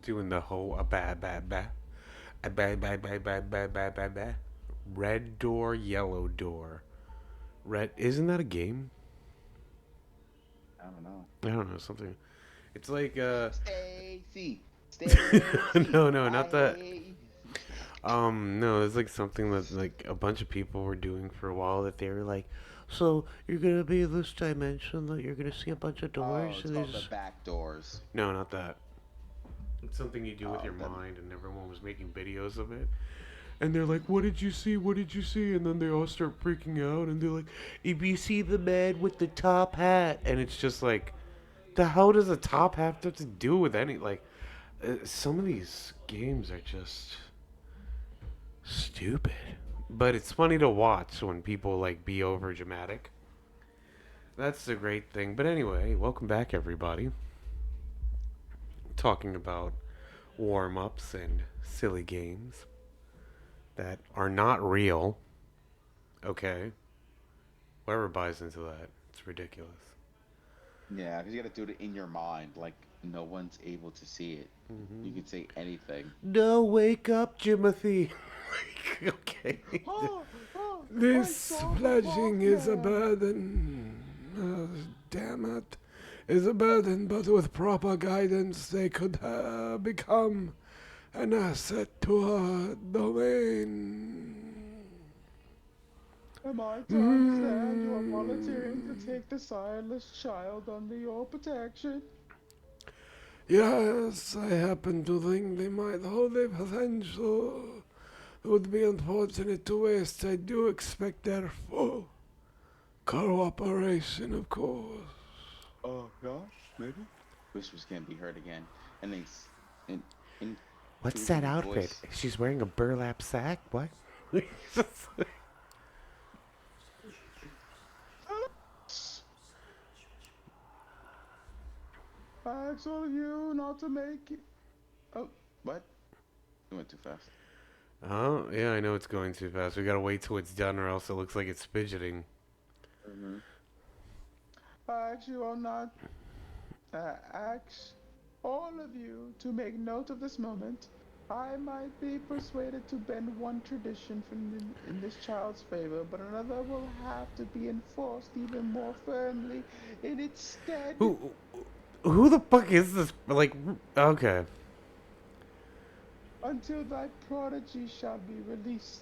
doing the whole a ba. Red door, yellow door. Red isn't that a game? I don't know. I don't know something. It's like Stacy, Stacy, no, no, I not that. hate. No, it's like something that like a bunch of people were doing for a while. That they were like, so you're gonna be in this dimension. That you're gonna see a bunch of Oh, doors, it's and called the there's back doors. no, not that. It's something you do with your Oh, then mind, and everyone was making videos of it. And they're like, "What did you see? What did you see?" And then they all start freaking out, and they're like, "If you see the man with the top hat," and it's just like, the hell does a top hat have to do with any like? Some of these games are just stupid, but it's funny to watch when people like be over dramatic. That's the great thing. But anyway, welcome back, everybody. Talking about warm ups and silly games that are not real. Okay, whoever buys into that, it's ridiculous. yeah, because you got to do it in your mind, like no one's able to see it. You Hmm. could say anything. No, wake up, Jimothy. Okay. Oh, I This saw the pledging is a Mothman. burden. Damn it. Is a burden, but with proper guidance, they could become an asset to our domain. Am I to understand you are volunteering to Mm. take the sireless child under your protection? Yes, I happen to think they might hold a potential. It would be unfortunate to waste. I do expect their full cooperation, of course. Oh gosh, maybe. Whispers can be heard again, and an What's that intriguing outfit? voice. She's wearing a burlap sack? What? I ask all of you not to make it. Oh, what? You went too fast. Oh, yeah, I know it's going too fast. We gotta wait till it's done, or else it looks like it's fidgeting. Mm-hmm. I ask you all not. Ask all of you to make note of this moment. I might be persuaded to bend one tradition in this child's favor, but another will have to be enforced even more firmly in its stead. Who, who the fuck is this? Like, okay. Until thy prodigy shall be released.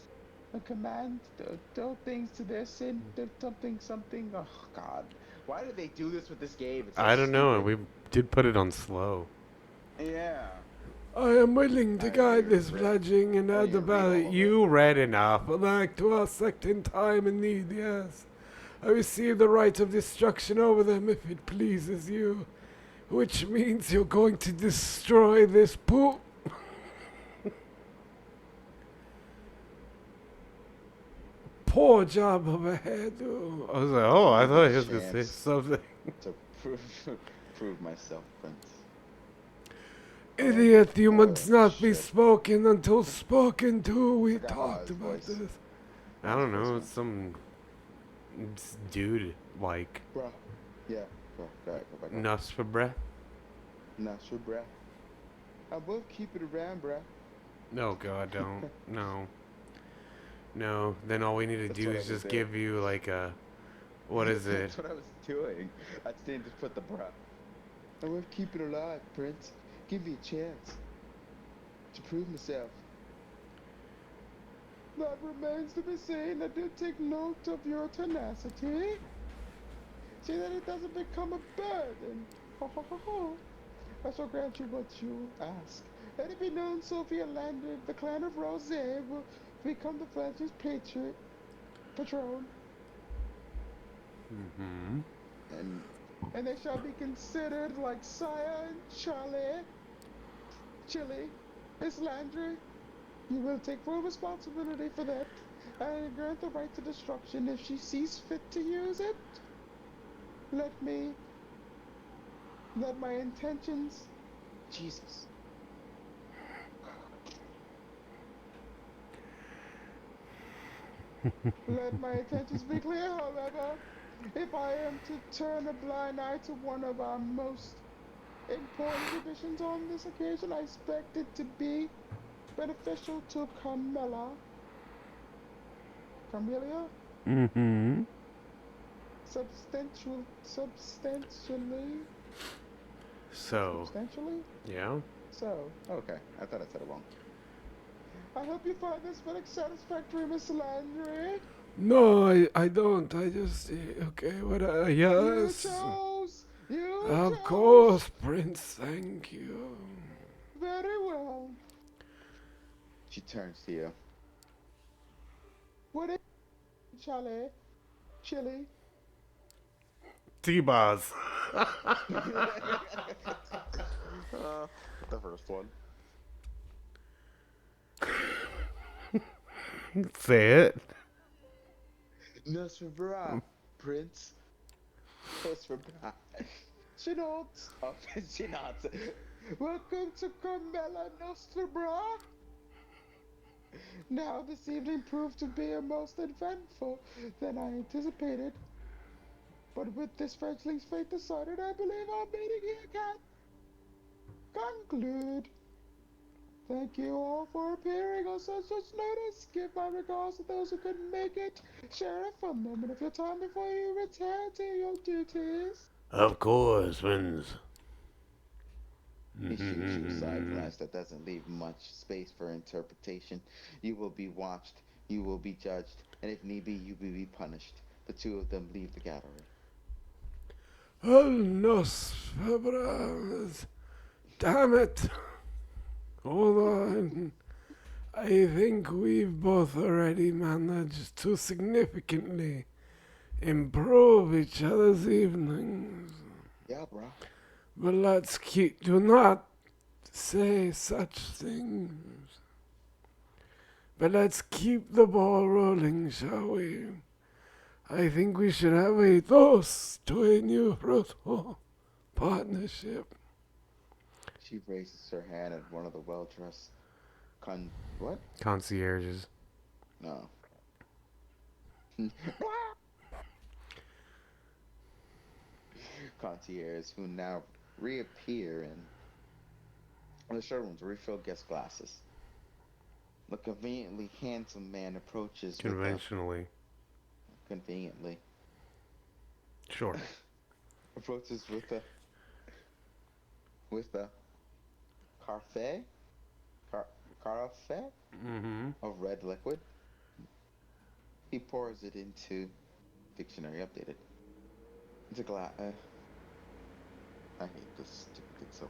A command, do things to their sin, do something, something. Oh, God. Why did they do this with this game? It's so I don't know. stupid. We did put it on slow. Yeah. I am willing to I haven't guide even this read. pledging and I add didn't the even read ballot. all of it. You read enough. Elect to our sect in time and need, yes. I receive the right of destruction over them if it pleases you. Which means you're going to destroy this pool. Poor job of a hairdo. I was like, oh, I Give me thought a he was going to say chance something. to prove prove myself, Prince. Oh, Idiot, you oh must not be shit! spoken until spoken to. We Forgot how talked his about voice, this. I how his don't voice know, it's went. some dude like Bruh. Yeah. Go. Go ahead. Go back up. nuts for breath. Not sure, bruh. I will keep it around, bruh. No, God, don't. No. No, then all we need to That's do what I is was just doing. give you like a. What is it? That's what I was doing. I just didn't just put the bruh. I will keep it alive, Prince. Give me a chance to prove myself. That remains to be seen. I do take note of your tenacity. See that it doesn't become a burden. Ho ho ho ho. I shall grant you what you ask. Let it be known Sophia Landed, the clan of Rose will become the French's patron, Mm-hmm. and and they shall be considered like Sire and Chile, Miss Landry. You will take full responsibility for that, and grant the right to destruction if she sees fit to use it. Let me, let my intentions, Jesus. Let my intentions be clear, however. If I am to turn a blind eye to one of our most important revisions on this occasion. I expect it to be beneficial to Carmela. Carmelia? Mm-hmm. Substantially? So, Substantially? yeah. So, okay. I thought I said it wrong. I hope you find this very satisfactory, Miss Landry. No, I don't. I just. Okay, what? You Yes. chose! You Of chose! course, Prince, thank you. Very well. She turns to you. What is it, Charlie? Chili? T-Boz. The first one. Say it. Nosferatu, Prince. Nosferatu. She nods. Oh, she nods. Welcome to Carmela Nostra. Now, this evening proved to be most eventful than I anticipated. But with this fledgling's fate decided, I believe our meeting here can conclude. Thank you all for appearing on such notice. Give my regards to those who couldn't make it. Sheriff, a moment of your time before you return to your duties. Of course, Vince. He shoots you a side glance that doesn't leave much space for interpretation. You will be watched, you will be judged, and if need be, you will be punished. The two of them leave the gallery. Oh, no, Fabras. Damn it. Hold on. I think we've both already managed to significantly improve each other's evenings. Yeah, bro. But do not say such things. But let's keep the ball rolling, shall we? I think we should have a toast to a new fruitful partnership. She raises her hand at one of the well-dressed what? Concierges. No. Concierge who now reappear in the showroom to refill guest glasses. The conveniently handsome man approaches with a Conventionally. conveniently Sure. approaches with a carafe car, carafe Mm-hmm. of red liquid. He pours it into dictionary updated. It's a glass. I hate this stupid thing so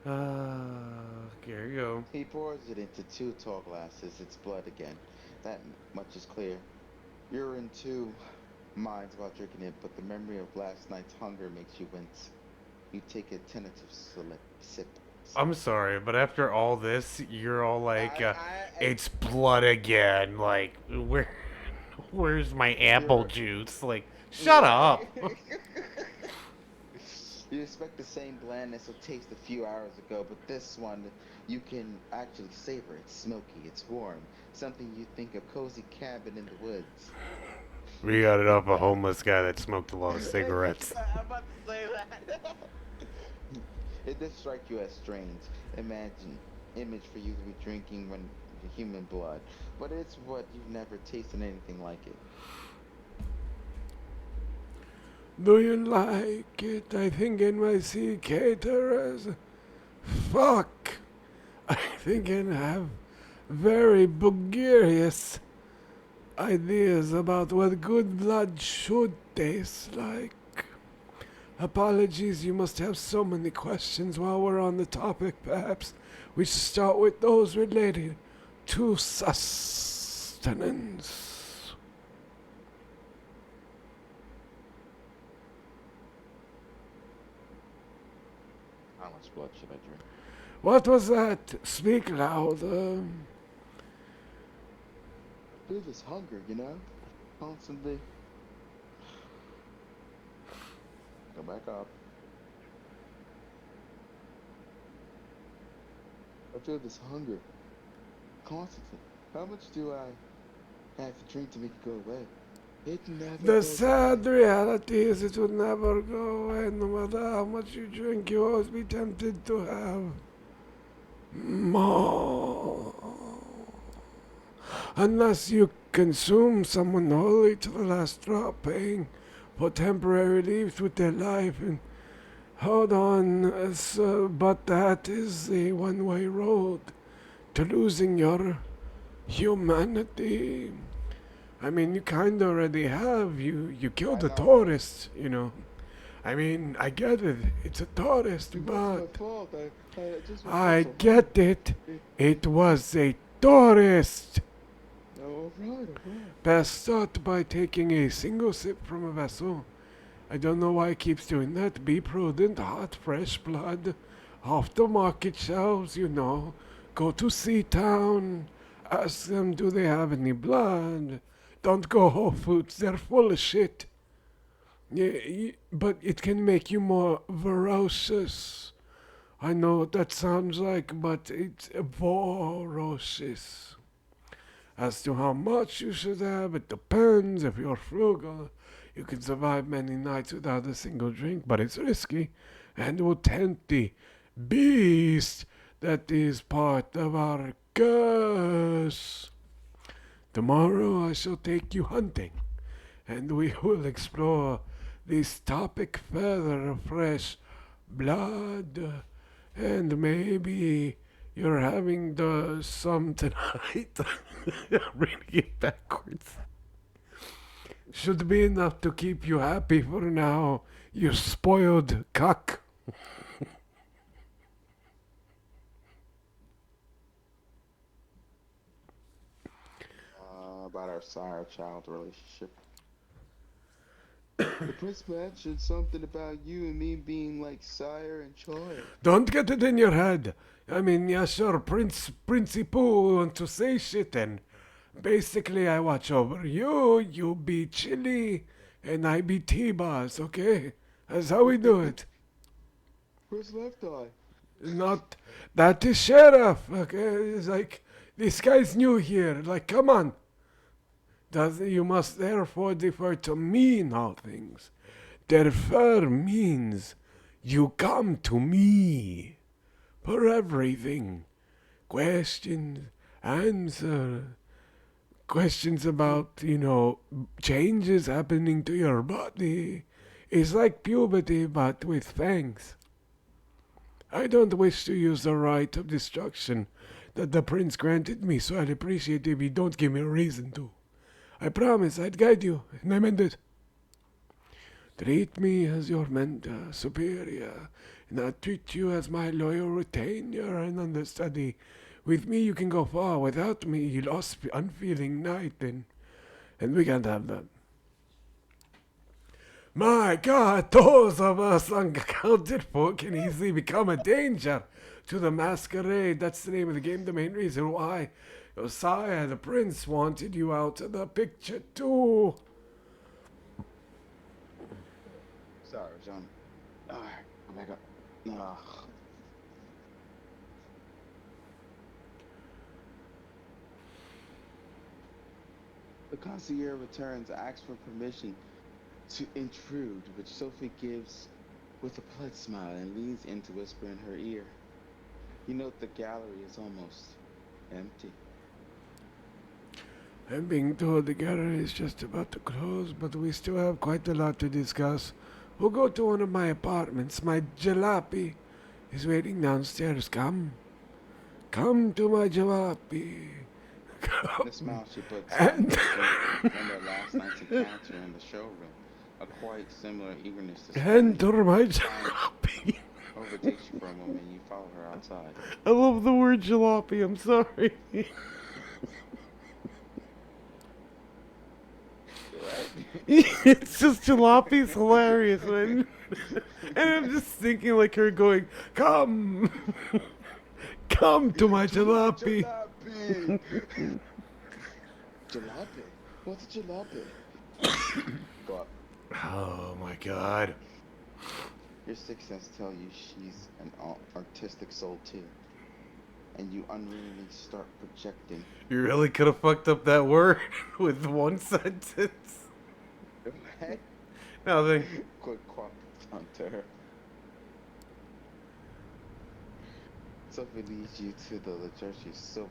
much. Here you go. He pours it into two tall glasses. It's blood again. That much is clear. You're in two minds about drinking it, but the memory of last night's hunger makes you wince. You take a tentative sip. I'm sorry, but after all this, you're all like, I it's blood again. Like, where's my apple you're juice? Like, shut right. up. You expect the same blandness of taste a few hours ago, but this one you can actually savor. It's smoky, it's warm, something you think a cozy cabin in the woods. We got it off a homeless guy that smoked a lot of cigarettes. I'm about to say that. It does strike you as strange. Imagine image for you to be drinking when human blood, but it's what you've never tasted anything like it. Do you like it? I think it might see caterers. Fuck! I think I have very bugarious ideas about what good blood should taste like. Apologies, you must have so many questions while we're on the topic. Perhaps we should start with those related to sustenance. How much blood should I drink? What was that? Speak louder. Feel this hunger, constantly. Go back up. I feel this hunger constantly. How much do I have to drink to make it go away? It never The goes away. sad reality is it will never go away. No matter how much you drink, you always be tempted to have more. Unless you consume someone holy to the last drop, paying for temporary relief with their life. And hold on, sir, but that is a one-way road to losing your humanity. I mean, you kind of already have. You killed I a know, right? tourist, you know. I mean, I get it. It's a tourist, It wasn't my but fault. I just was being I so hungry. get it. It, It was a tourist. all right, all right. Best start by taking a single sip from a vessel. I don't know why it keeps doing that. Be prudent. Hot, fresh blood. Off the market shelves, you know. Go to Sea Town. Ask them, do they have any blood? Don't go Whole Foods. They're full of shit. Yeah, but it can make you more ferocious. I know what that sounds like, but it's ferocious. As to how much you should have, it depends. If you're frugal, you can survive many nights without a single drink, but it's risky and will tempt the beast that is part of our curse. Tomorrow I shall take you hunting, and we will explore this topic further of fresh blood, and maybe you're having some tonight. I'm reading it backwards. Should be enough to keep you happy for now, you spoiled cuck. About our sire-child relationship. The prince mentioned something about you and me being like sire and child. Don't get it in your head. I mean, yeah, sure, Princey Pooh want to say shit, and basically I watch over you, you be Chili, and I be T-Boss, okay? That's how we do it. Where's Left Eye? Not, that is Sheriff, okay? It's like, this guy's new here, like, come on. You must therefore defer to me in all things. Defer means you come to me for everything. Questions, answer, questions about, changes happening to your body. It's like puberty, but with fangs. I don't wish to use the right of destruction that the prince granted me, so I'd appreciate if you don't give me a reason to. I promise I'd guide you, and I meant it. Treat me as your mentor, superior, and I'll treat you as my loyal retainer and understudy. With me you can go far, without me you lost unfeeling night, and we can't have that. My God, those of us unaccounted for can easily become a danger to the masquerade. That's the name of the game, the main reason why Josiah, the prince, wanted you out of the picture too. Sorry, John. Alright, come back up. Ugh. The concierge returns, asks for permission to intrude, which Sophie gives with a polite smile and leans in to whisper in her ear. You note the gallery is almost empty. I'm being told the gallery is just about to close, but we still have quite a lot to discuss. We'll go to one of my apartments. My jalopy is waiting downstairs. Come. Come to my jalopy. The smile she puts on And from their last night's encounter in the showroom. A quite similar eagerness this morning. enter my Time jalopy. overtakes you for a moment and you follow her outside. I love the word jalopy. I'm sorry. It's just jalopy's hilarious, man. And I'm just thinking like her going, "Come, come to my jalopy." Jalopy! Jalopy? What's a jalopy? Go up. Oh my god. Your sixth sense tell you she's an artistic soul too. And you unwillingly start projecting. You really could have fucked up that word with one sentence. Hey, Nothing. quick quack onto her. Sophie leads you to the church's silver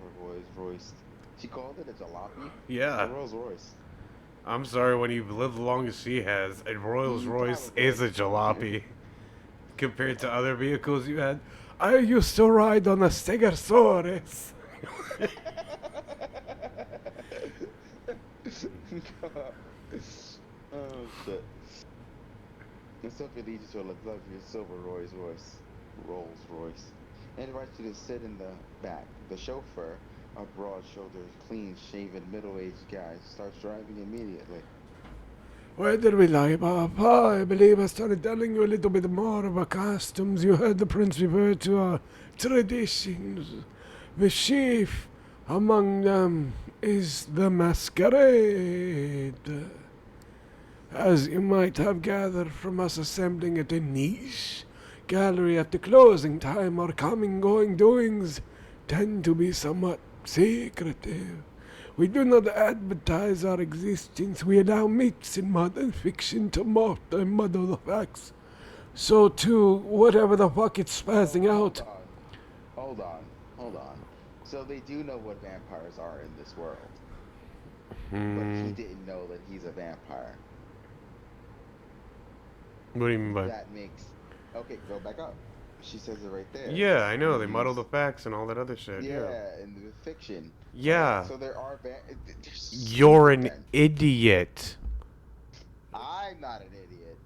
Royce. She called it a jalopy. It's a Yeah. Rolls Royce. I'm sorry when you've lived long as she has, a Rolls Royce is Probably. a jalopy compared to Yeah. other vehicles you had. I used to ride on a Stegosaurus. Oh shit. And Sophie leads you to a luxurious silver Rolls Royce, and invites you to sit in the back. The chauffeur, a broad-shouldered, clean-shaven, middle-aged guy, starts driving immediately. Where did we lie, Papa? I believe I started telling you a little bit more of our customs. You heard the prince refer to our traditions. The chief among them is the masquerade. As you might have gathered from us assembling at a niche gallery at the closing time, our coming, going doings tend to be somewhat secretive. We do not advertise our existence. We allow myths in modern fiction to morph and muddle the facts. So too, whatever the fuck it's So spazzing hold out. on, hold on. So they do know what vampires are in this world, but he Hmm. didn't know that he's a vampire. What do you mean by? That makes okay. Go back up. She says it right there. Yeah, I know. You They muddle the use facts and all that other shit. Yeah. yeah in the fiction. Okay, Yeah. so there are they're You're super an dense. idiot. I'm not an idiot.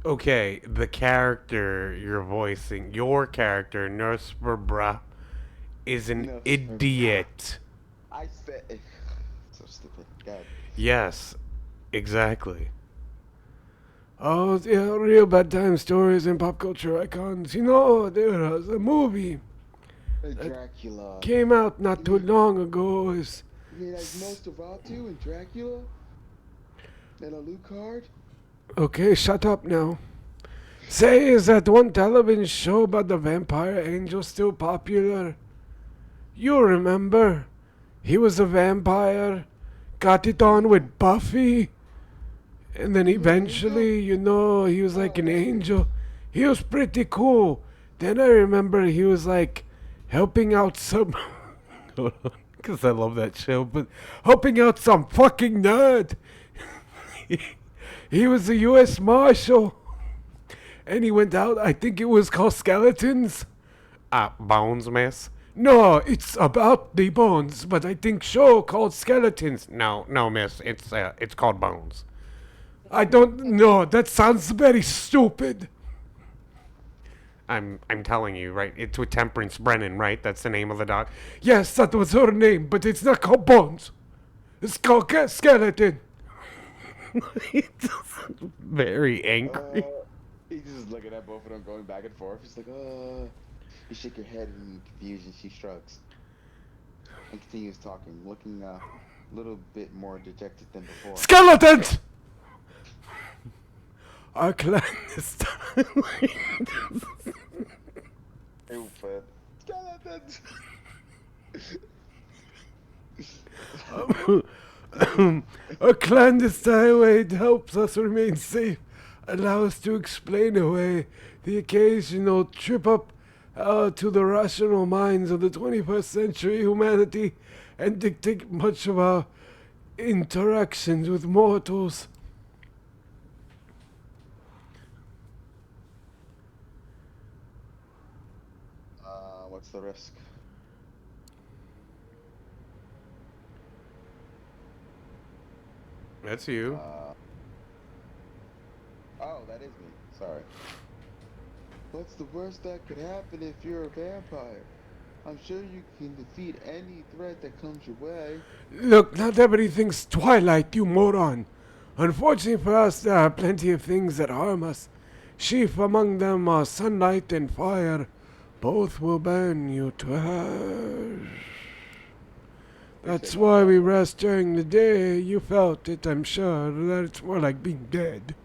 Okay, the character you're voicing, your character, Nurse Bra, is an No, idiot. I said so stupid. God. Yes, exactly. Oh, yeah, real bedtime stories and pop culture icons. You know, there was a movie that Dracula. came out not You too mean long ago. you mean like Nosferatu and Dracula and Alucard? Okay, shut up now. Say, is that one television show about the vampire angel still popular? You remember? He was a vampire, got it on with Buffy, and then He was an angel? eventually, he was like Oh, an that dude. angel. He was pretty cool. Then I remember he was like helping out some. Because I love that show, but helping out some fucking nerd. He was a U.S. Marshal, and he went out. I think it was called Skeletons. Bones, miss? No, it's about the bones, but I think show called Skeletons. No, no, miss. It's called Bones. I don't know. That sounds very stupid. I'm telling you, right? It's with Temperance Brennan, right? That's the name of the doc. Yes, that was her name, but it's not called Bones. It's called Skeleton. It's very angry. Uh, he's just looking at both of them going back and forth. He's like, You shake your head in confusion. She shrugs and continues talking, looking a little bit more dejected than before. Skeletons! Our clandestine. Stupid. Skeletons! A clandestine way helps us remain safe, allow us to explain away the occasional trip up to the rational minds of the 21st century humanity and dictate much of our interactions with mortals. What's the risk? That's you. Uh, oh, that is me. Sorry. What's the worst that could happen if you're a vampire? I'm sure you can defeat any threat that comes your way. Look, not everything's Twilight, you moron. Unfortunately for us, there are plenty of things that harm us. Chief among them are sunlight and fire. Both will burn you to ash. That's why we rest during the day. You felt it, I'm sure, that it's more like being dead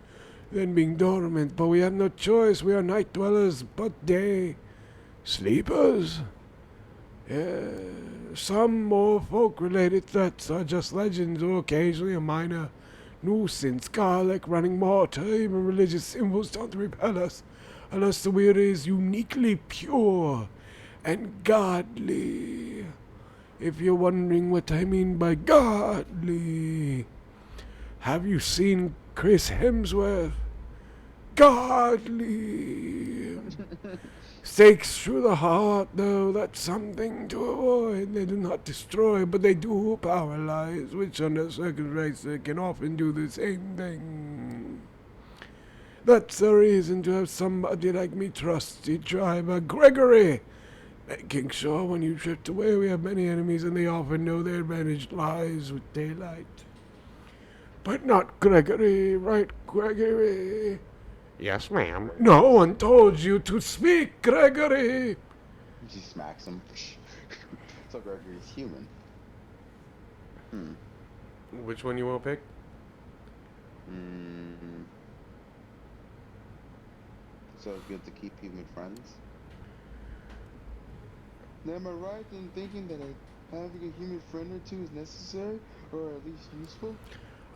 than being dormant. But we have no choice. We are night dwellers, but day sleepers. Yeah, some more folk-related threats are just legends or occasionally a minor nuisance, garlic, running water, even religious symbols don't repel us, unless the weird is uniquely pure and godly. If you're wondering what I mean by godly, have you seen Chris Hemsworth? Godly. Stakes through the heart, though, that's something to avoid. They do not destroy, but they do paralyze, which under circumstances can often do the same thing. That's the reason to have somebody like me trusty driver Gregory, making sure when you drift away we have many enemies and they often know their advantage lies with daylight. But not Gregory, right, Gregory? Yes, ma'am. No one told you to speak, Gregory! She smacks him. So Gregory's human. Which one you want to pick? So good to keep human friends. Am I right in thinking that having a human friend or two is necessary, or at least useful?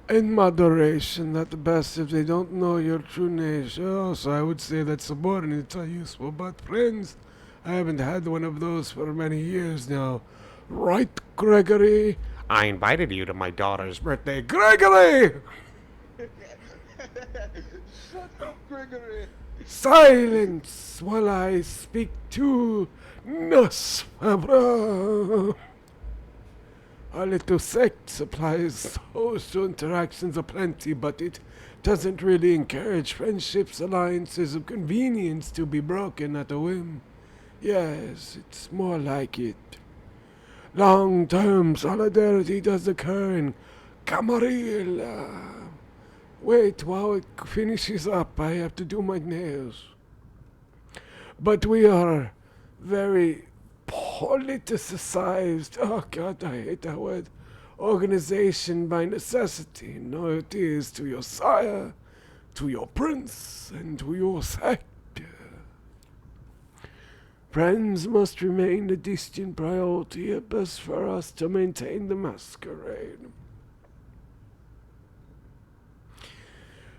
In moderation, at the best, if they don't know your true nature. So I would say that subordinates are useful, but friends, I haven't had one of those for many years now. Right, Gregory? I invited you to my daughter's birthday. Gregory! Shut up, Gregory! Silence while I speak to Nosfabra. Our little sect supplies social interactions aplenty, but it doesn't really encourage friendships, alliances of convenience to be broken at a whim. Yes, it's more like it. Long-term solidarity does occur in Camarilla. Wait, while it finishes up, I have to do my nails. But we are very politicized. Oh God, I hate that word. Organization by necessity. No, it is to your sire, to your prince, and to your sect. Friends must remain a distant priority at best for us to maintain the masquerade.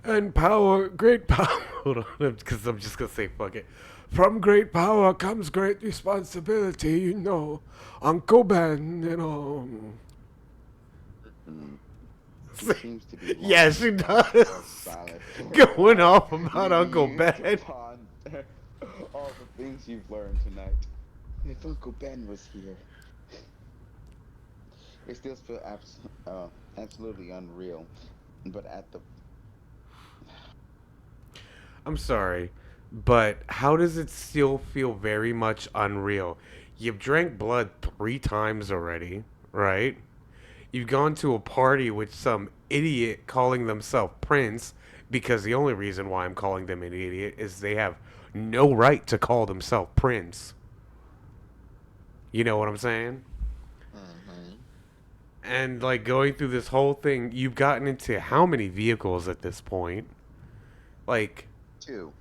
And power, great power. Hold on, because I'm just gonna say fuck it. From great power comes great responsibility, you know. Uncle Ben, you know. Seems to be Yes, he does. Going off about Uncle Ben. All the things you've learned tonight. If Uncle Ben was here, it still feels absolutely unreal. But at the I'm sorry, but how does it still feel very much unreal? You've drank blood 3 times already, right? You've gone to a party with some idiot calling themselves Prince, because the only reason why I'm calling them an idiot is they have no right to call themselves Prince. You know what I'm saying? And like going through this whole thing, you've gotten into how many vehicles at this point? Like 2.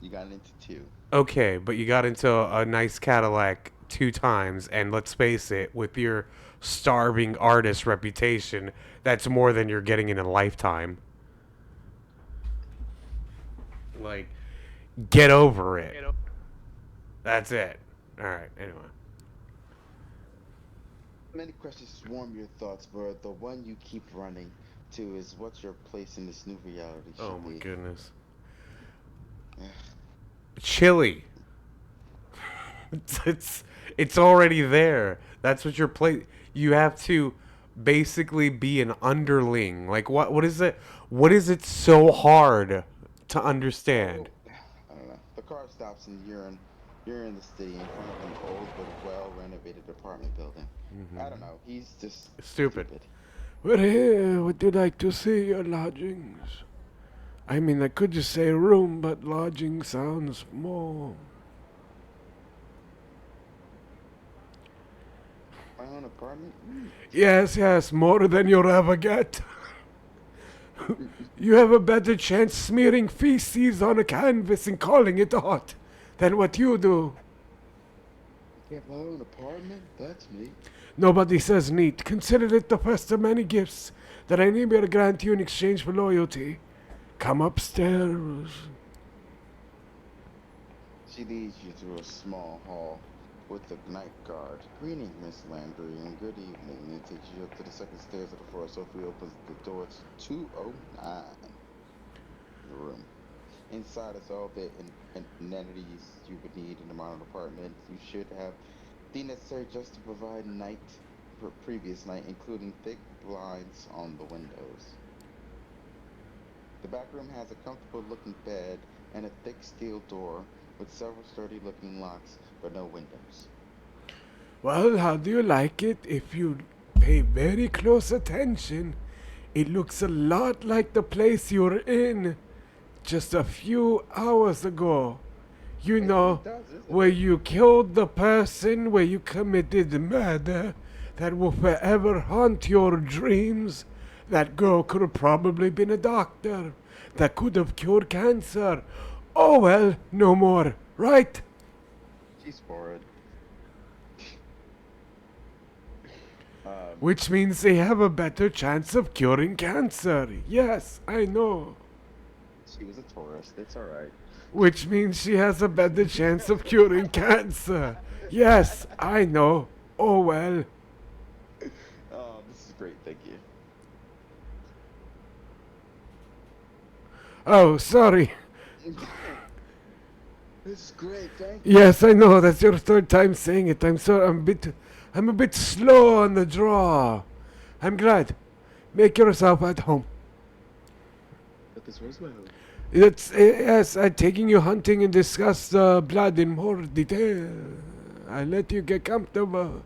You got into 2. okay, but you got into a nice Cadillac 2 times, and let's face it, with your starving artist reputation, that's more than you're getting in a lifetime. Like, get over it. That's it. Alright, anyway. Many questions swarm your thoughts, but the one you keep running to is what's your place in this new reality should Oh my be. goodness. Chili. It's already there. That's what your place. You have to basically be an underling. Like what is it? What is it so hard to understand? I don't know. The car stops and you're in the city in front of an old but well renovated apartment building. I don't know. He's just Stupid. We're here. Would you like to see your lodgings? I mean, I could just say room, but lodging sounds more. My own apartment? Yes, more than you'll ever get. You have a better chance smearing feces on a canvas and calling it art than what you do. Have my own apartment? That's neat. Nobody says neat. Consider it the first of many gifts that I need to grant you in exchange for loyalty. Come upstairs. She leads you through a small hall with a night guard. Greeting, Miss Landry, and good evening. It takes you up to the second stairs of the floor. Sophie opens the door to 209, the room. Inside is all the amenities you would need in a modern apartment. You should have the necessary just to provide previous night, including thick blinds on the windows. The back room has a comfortable looking bed and a thick steel door with several sturdy looking locks but no windows. Well, how do you like it? If you pay very close attention, it looks a lot like the place you were in just a few hours ago. You It know, does, isn't where it? you killed the person, where you committed murder that will forever haunt your dreams. That girl could have probably been a doctor that could have cured cancer. Oh well, no more, right? She's bored. Um, Which means they have a better chance of curing cancer. Yes, I know. she was a tourist. It's all right. Which means she has a better chance of curing cancer. Yes, I know. Oh well. Oh, this is great. Thank you. Oh, sorry. This is great. Thank you. Yes, I know. That's your third time saying it. I'm sorry. I'm a bit slow on the draw. I'm glad. Make yourself at home. But this was my home. It's yes. I'm taking you hunting and discuss the blood in more detail. I let you get comfortable.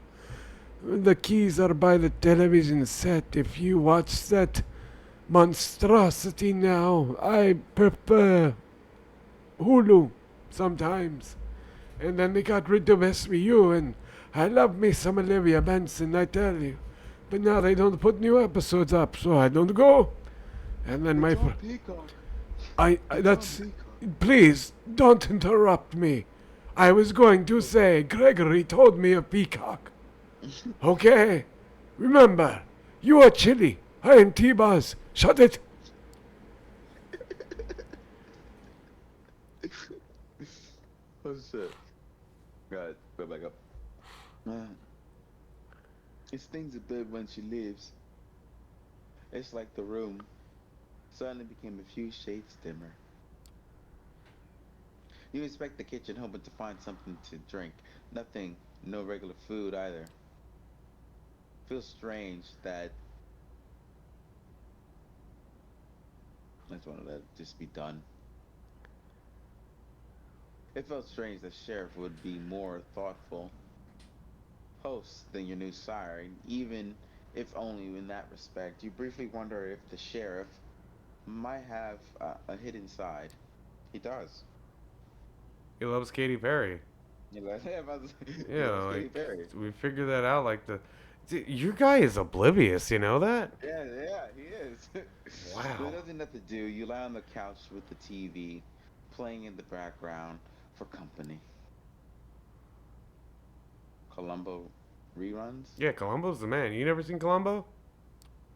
The keys are by the television set. If you watch that monstrosity now, I prefer Hulu sometimes. And then they got rid of SVU, and I love me some Olivia Benson, I tell you. But now they don't put new episodes up, so I don't go. And then my It's on Peacock. I It's on that's Peacock. please don't interrupt me. I was going to say Gregory told me of Peacock. Okay? Remember, you are Chili. I am T-Buzz. Shut it. Oh shit. Right, go back up. Man, it's things a bit when she leaves. It's like the room suddenly became a few shades dimmer. You inspect the kitchen hoping to find something to drink. Nothing, no regular food either. Feels strange that I just want to let it just be done. It felt strange that Sheriff would be more thoughtful host than your new sire, even if only in that respect. You briefly wonder if the sheriff might have a hidden side. He does. He loves Katy Perry. He loves, he Yeah, loves Katy like Perry. we figured that out. Like dude, your guy is oblivious. You know that? Yeah, yeah, he is. With Wow. nothing left to do, you lie on the couch with the TV playing in the background for company. Columbo reruns? Yeah, Columbo's the man. You never seen Columbo?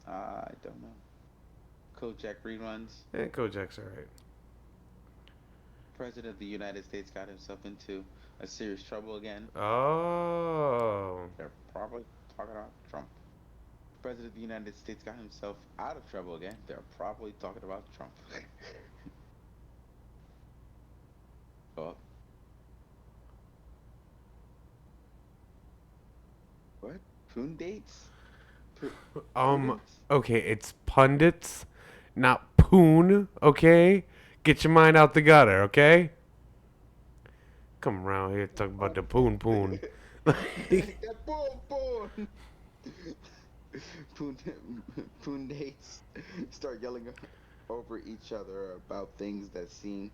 I don't know. Kojak reruns. Yeah, Kojak's alright. President of the United States got himself into a serious trouble again. Oh. They're probably talking about Trump. President of the United States got himself out of trouble again. They're probably talking about Trump. Oh, what? Poon dates? Um. Prudence? Okay, it's pundits, not poon. Okay, get your mind out the gutter. Okay. Come around here talking about What? the poon poon. That boom boom. Poon, poon dates start yelling over each other about things that seem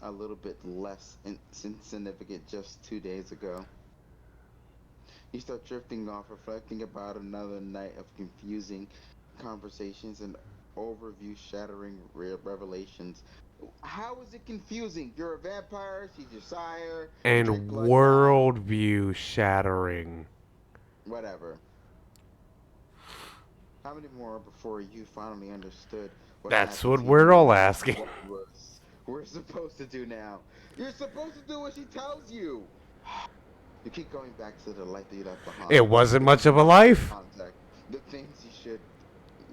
a little bit less insignificant just 2 days ago. You start drifting off, reflecting about another night of confusing conversations and overview shattering revelations How is it confusing? You're a vampire. She's your sire. You drink And blood now. worldview shattering. Whatever. How many more before you finally understood what That's happened what to we're you all and asking. what we're supposed to do now? You're supposed to do what she tells you. You keep going back to the life that you left It behind, wasn't the much of people a you lost life. contact, the things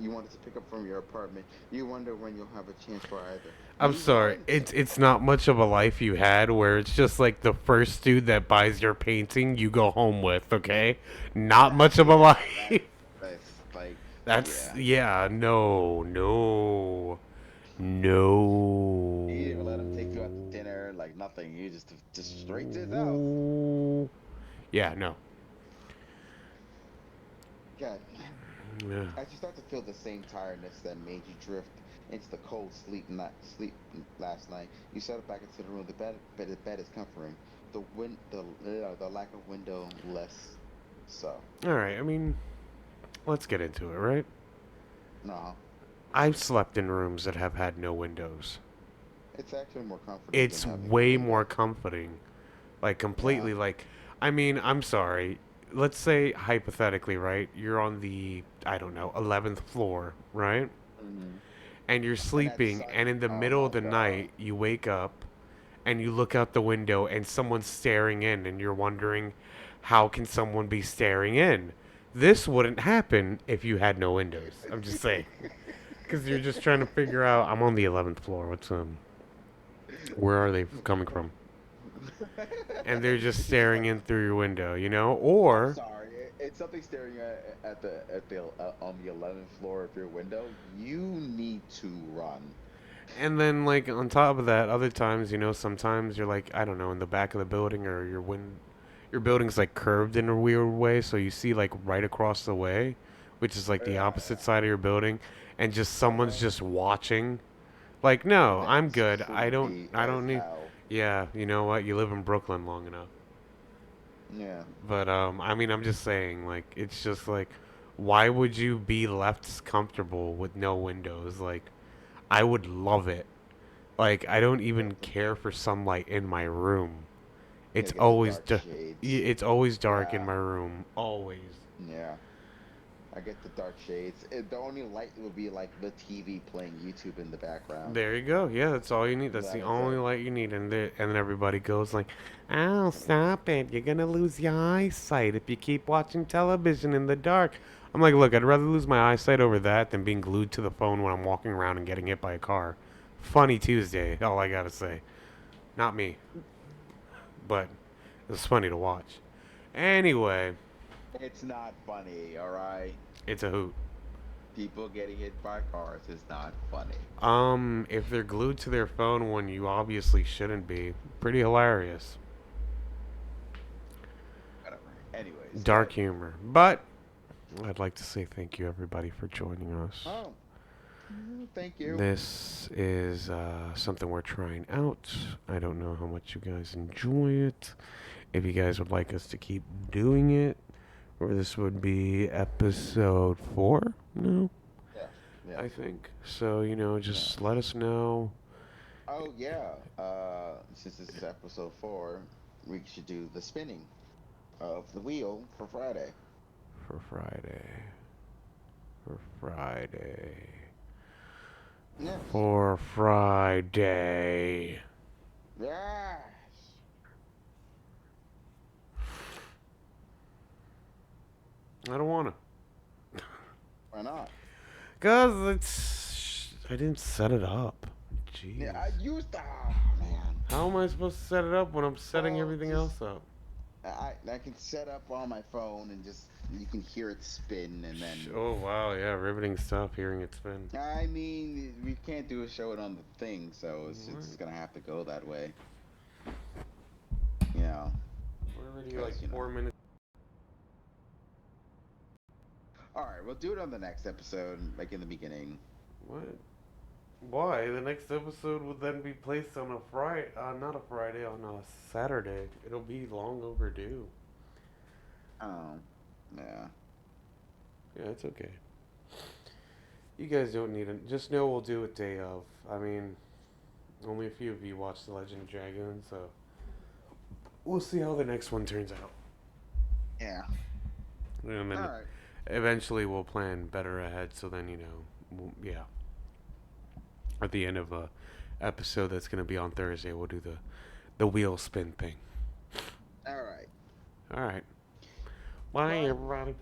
you wanted to pick up from your apartment. You wonder when you'll have a chance for either. I'm You sorry. won't. It's not much of a life you had where it's just like the first dude that buys your painting you go home with, okay? Not much of a Yeah, life. that's like That's yeah. yeah, no, no. You didn't even let him take you out to No. dinner, like nothing. You just straight to his house. Yeah, no. God, Yeah. as you start to feel the same tiredness that made you drift into the cold sleep last night, you settle back into the room. The bed is comforting. The lack of window less so. All right. I mean, let's get into it, right? No, I've slept in rooms that have had no windows. it's actually more comforting than It's having a way more window. comforting. Like Yeah. completely like I mean, I'm sorry. Let's say hypothetically, right? You're on the I don't know, 11th floor, right? Hmm. And you're And that's sleeping such. and in the Oh middle my of the god. night you wake up and you look out the window and someone's staring in and you're wondering how can someone be staring in? This wouldn't happen if you had no windows. I'm just saying. Cuz you're just trying to figure out I'm on the 11th floor. Where are they coming from? And they're just staring in through your window, you know? I'm Or sorry. It's something staring at the on the 11th floor of your window. You need to run. and then like on top of that, other times, you know, sometimes you're like, I don't know, in the back of the building or your building's like curved in a weird way, so you see like right across the way, which is like the opposite Yeah. side of your building, and just someone's Uh-huh. just watching. Like, no, I'm That's good. creepy I as don't need. hell. Yeah, you know what? You live in Brooklyn long enough. Yeah. But I mean, I'm just saying, like, it's just like, why would you be left comfortable with no windows? Like, I would love it. Like, I don't even Get the care for sunlight in my room. yeah, It's get the always dark shades. it's always dark in Yeah. my room. Always. Yeah. I get the dark shades. The only light would be like the TV playing YouTube in the background. There you go. Yeah, that's all you need. That's That the is only it. light you need. And then everybody goes like, "Oh, stop it! You're gonna lose your eyesight if you keep watching television in the dark." I'm like, look, I'd rather lose my eyesight over that than being glued to the phone when I'm walking around and getting hit by a car. Funny Tuesday. All I gotta say. Not me, but it's funny to watch. Anyway, It's not funny, all right? it's a hoot. People getting hit by cars is not funny. If they're glued to their phone when you obviously shouldn't be, pretty hilarious. Whatever. Anyways, Dark humor. But I'd like to say thank you, everybody, for joining us. oh, thank you. This is something we're trying out. I don't know how much you guys enjoy it. If you guys would like us to keep doing it, or this would be episode 4? No, Yes, I yes, think. So, just let yes. us know Oh yeah. Since this is episode 4, we should do the spinning of the wheel for Friday. for Friday. For Friday. Yes. For Friday. Yes. I don't want to. Why not? Cause I didn't set it up. Yeah, Jeez. I used to. Oh, man. How am I supposed to set it up when I'm setting Well, everything just else up? I can set up on my phone and just you can hear it spin and then Oh wow, yeah, riveting stuff. Hearing it spin. I mean we can't do a show it on the thing, so it's What? just gonna have to go that way. You know, We're already like because 4 minutes. All right, we'll do it on the next episode, like in the beginning. What? Why? The next episode would then be placed on a Friday, not a Friday, on a Saturday. It'll be long overdue. Oh, yeah. Yeah, it's okay. You guys don't need it. Just know we'll do it day of. I mean, Only a few of you watch The Legend of Dragoon, so we'll see how the next one turns out. Yeah. And All then right. eventually we'll plan better ahead. So then yeah. At the end of a episode that's gonna be on Thursday, we'll do the wheel spin thing. All right. All right. Bye, Bye. everybody.